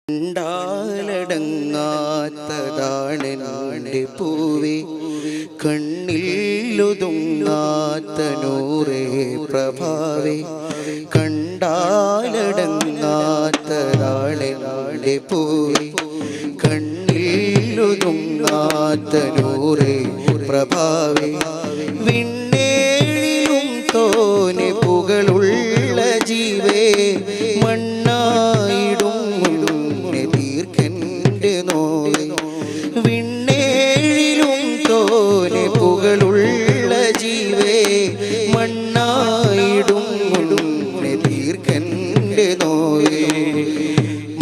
കണ്ടാലടങ്ങാത്തതാണെൻ്റെ പൂവേ, കണ്ണിലൊതുങ്ങാത്ത നൂറേ പ്രഭാവേ. കണ്ടാലടങ്ങാത്തതാണെൻ്റെ പൂവേ, കണ്ണിലൊതുങ്ങാത്ത നൂറേ പ്രഭാവേ. വിണ്ണേഴിലും തോനെ പുകളുള്ള ജീവേ, മണ്ണായിടും തീർക്കൻ്റെ നോവേ. വിണ്ണേഴിലും തോനെ പുകളുള്ള ജീവേ, മണ്ണായിടും തീർക്കൻ്റെ നോവേ.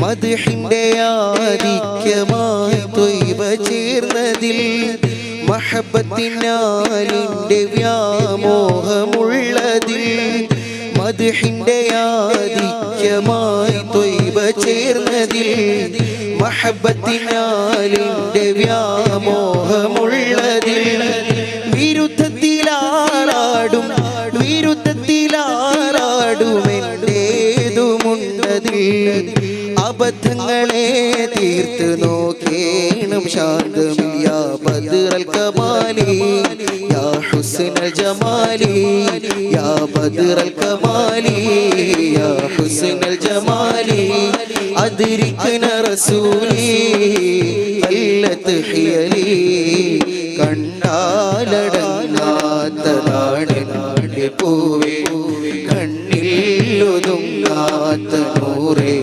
മദ്ഹിൻ്റെ ആധിക്യമായി ത്വയ്ബ ചേർന്നതിൽ, മഹബത്തിനാലിൻ്റെ വ്യാമോഹമുള്ളതിൽ. മദ്ഹിൻ്റെ ആധിക്യമായി ത്വയ്ബ ചേർന്നതിൽ, മഹബത്തിനാലിൻ്റെ വ്യാമോഹമുള്ളതിൽ. വിരുദ്ധത്തിലാറാടും വിരുദ്ധത്തിലാറാടുമെൻ്റേതുമുണ്ടതിൽ. അബദ്ധങ്ങളെ തീർത്ത് നോക്കേണം ശാന്തമിൽ. യാ ബദ്റൽ കമാലി യാ ഹുസ്നൽ ജമാലി, യാ ബദ്റൽ കമാലി യാ ഹുസ്നൽ ജമാലി. അദ്രിക്ന റസൂലി അല്ലത്ത് ഹിയലി. കണ്ടാലടങ്ങാത്തതാണെൻ്റെ പൂവേ, കണ്ണിലൊതുങ്ങാത്ത നൂറേ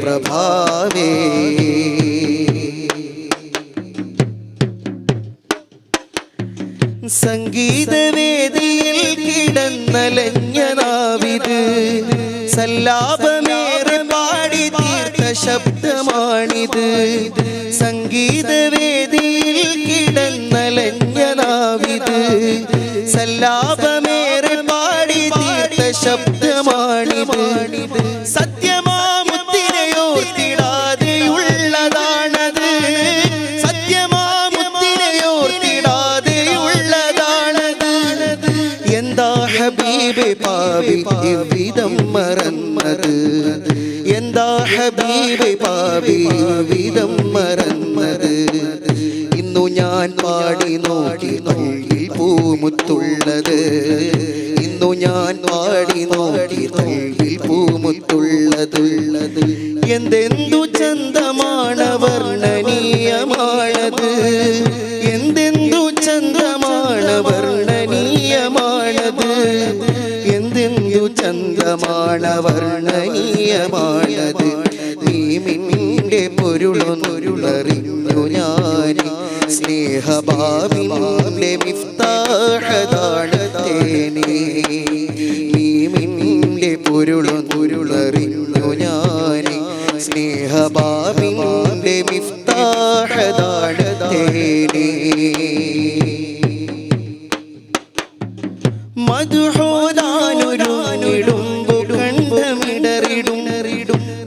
പ്രഭാവേ. സംഗീതവേദിയിൽ കിടന്നലഞ്ഞ നാവിത്, സല്ലാപമേറെ പാടി തീർത്ത ശബ്ദമാണിത്. സംഗീതവേദിയിൽ കിടന്നലഞ്ഞ നാവിത്, സല്ലാപമേറെ പാടി തീർത്ത ശബ്ദമാണിത്. സത്യമാമുത്തിനെയോർത്തിടാതെയുള്ളതാണത്, സത്യമാമുത്തിനെയോർത്തിടാതെയുള്ളതാണത്. എന്താ ഹബീബേ പാവി ഇவ்விதം മറന്നത്, എന്താ ഹബീബേ പാവി ഇவ்விதം മറന്നത്. ഇന്നു ഞാൻ പാടി നോക്കി കൽവിൽ പൂമുത്തുള്ളത്, ഇന്നു ഞാൻ പാടി നോക്കി കൽവിൽ പൂമുത്തുള്ളത്. എന്തെന്തു ചന്തമാണ് വർണ്ണനീയമാണത്, എന്തെന്തു ചന്തമാണ് വർണ്ണനീയമാണത്, എന്തെന്തു ചന്തമാണ് വർണ്ണനീയമാണത്. മീമിൻ്റെ പൊരുളൊന്നൊരുളറിഞ്ഞു ഞാൻ, സ്നേഹഭാവിൻ്റെ മിഫ്താഹതാണ് തേനേ. മീമിൻ്റെ പൊരുളൊന്നൊരുളറിഞ്ഞു ഞാൻ, സ്നേഹഭാവിൻ്റെ മിഫ്താഹതാണ് തേനേ. മദ്ഹൂദാനൊരുങ്ങിടുമ്പു കണ്ഠമിടറിടും,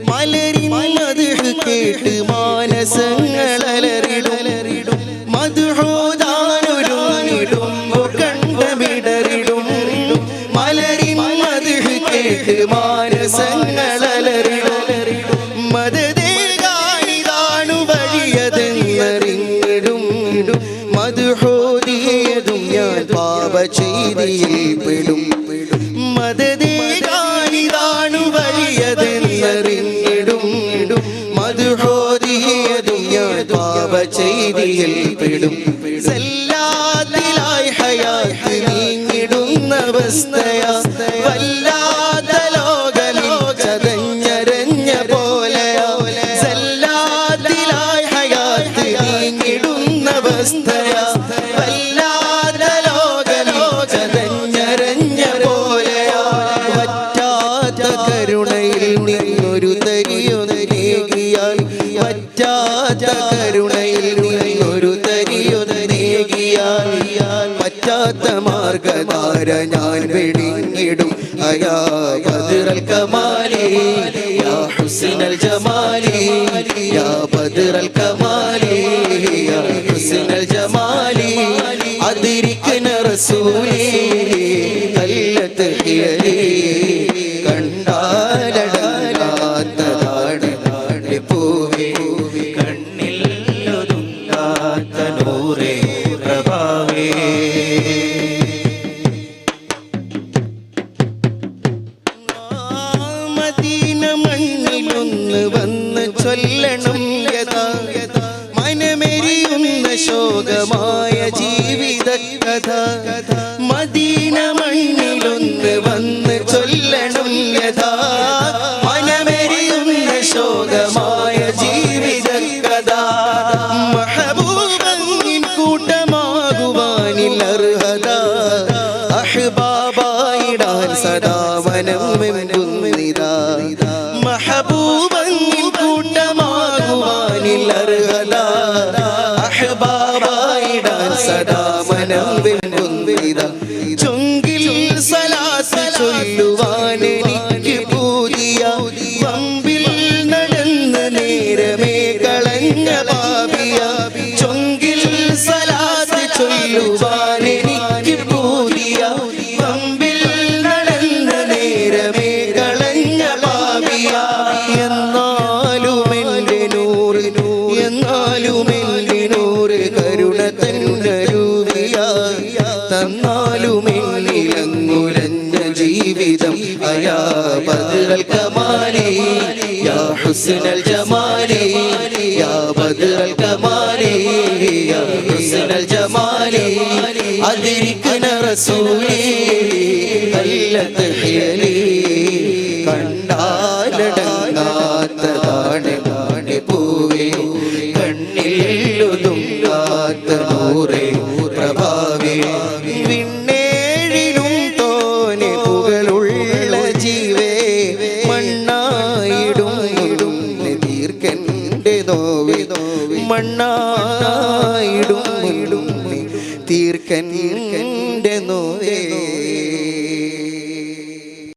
മലരിൻ മദ്ഹ് കേട്ട് മാനസങ്ങളലറിടും. മദ്ഹൂദാനൊരുങ്ങിടുമ്പു കണ്ഠമിടറിടും, മലരിൻ മദ്ഹ് കേട്ട് മാനസങ്ങളലറിടും. മദദേകാനിതാണു വഴിയതെന്നറിഞ്ഞിടും, മദ്ഹൂദിയതും ഞാൻ പാപചെയ്തിയിൽ പെടും. മദദേകാനിതാണു വഴിയതെന്നറിഞ്ഞിടും, മദ്ഹൂദിയതും ഞാൻ പാപചെയ്തിയിൽ പെടും. സല്ലാത്തിലായി ഹയാത്ത് നീങ്ങിടുന്ന അവസ്ഥയാ, വല്ലാത്ത ലോകമിൽ ചതഞ്ഞരഞ്ഞ പോലെയാ. സല്ലാത്തിലായി ഹയാത്ത് നീങ്ങിടുന്ന അവസ്ഥയാ, വല്ലാത്ത ലോകമിൽ ചതഞ്ഞരഞ്ഞ പോലെയാ. വറ്റാത്ത കരുണയിൽ നിന്നൊരു തരിയൊന്നേകിയാൽ, വറ്റാത്ത കരുണയിൽ നിന്നൊരു തരിയൊന്നേകിയാൽ, പറ്റാത്ത മാർഗധാര ഞാൻ വെടിഞ്ഞിടും. അയാ ബദ്റൽ കമാലി യാ ഹുസ്നൽ ജമാലി, യാ ബദ്റൽ കമാലി യാ ഹുസ്നൽ ജമാലി. അദ്രിക്ന റസൂലി അല്ലത്ത് ഹിയലി. കണ്ടാലടങ്ങാത്തതാണെൻ്റെ പൂവേ, കണ്ണിൽ ഒതുങ്ങാത്ത നൂറേ പ്രഭാവേ. മദീന മണ്ണിലൊന്ന് വന്ന് ചൊല്ലണം യഥാ മനമെരിയുന്ന ശോകമായ ജീവിത കഥ. മദീന മണ്ണിലൊന്ന് വന്ന് ചൊല്ലണം യഥാ മനമെരിയുന്ന ശോകമായ ജീവിത കഥ. മഹബൂബിൻ കൂട്ടമാകുവാനിൽ അർഹത അഹ്ബാബായിടാൻ സദാ വനമെമ്പുന്നിതാ. മഹബൂബിൻ കൂട്ടമാകുവാനിൽ അർഹത അഹ്ബാബായിടാൻ സദാ വനമെമ്പുന്നിതാ. ചൊങ്കിൽ സലാത്ത് ചൊല്ലുവാൻ എനിക്ക് പൂതിയ വമ്പിൽ നടന്ന് നേരമേ കളഞ്ഞ പാപിയ. ചൊങ്കിൽ സലാത്ത് ചൊല്ലുവാൻ എനിക്ക് പൂതിയ വമ്പിൽ നടന്ന് നേരമേ കളഞ്ഞ പാപിയ. എന്നാലും എൻ്റെ നൂറ് എന്നാലും എൻ്റെ നൂറ് കരുണ തന്നരൂപിയ. തന്നാലും എന്നിലങ്ങുലഞ്ഞ ജീവിതം അയാ ബദ്റൽ കമാലി യാ ഹുസ്നൽ ജമാലി യാ ബദ്റൽ കമാലി യാ ഹുസ്നൽ ജമാലി. അദ്രിക്ന റസൂലി കല്ലത്ത് ഹിയലി. കണ്ടാലടങ്ങാത്തതാണ് പൂവേ കണ്ണിൽ ഒതുങ്ങാത്ത നൂറേ പ്രഭാവേ. വിണ്ണേഴിലും തോനെ പുകളുള്ള ജീവേ മണ്ണായിടും തീർക്കൻ്റെ നോവേ. മണ്ണായിടും തീർക്കൻ്റെ നോവേ.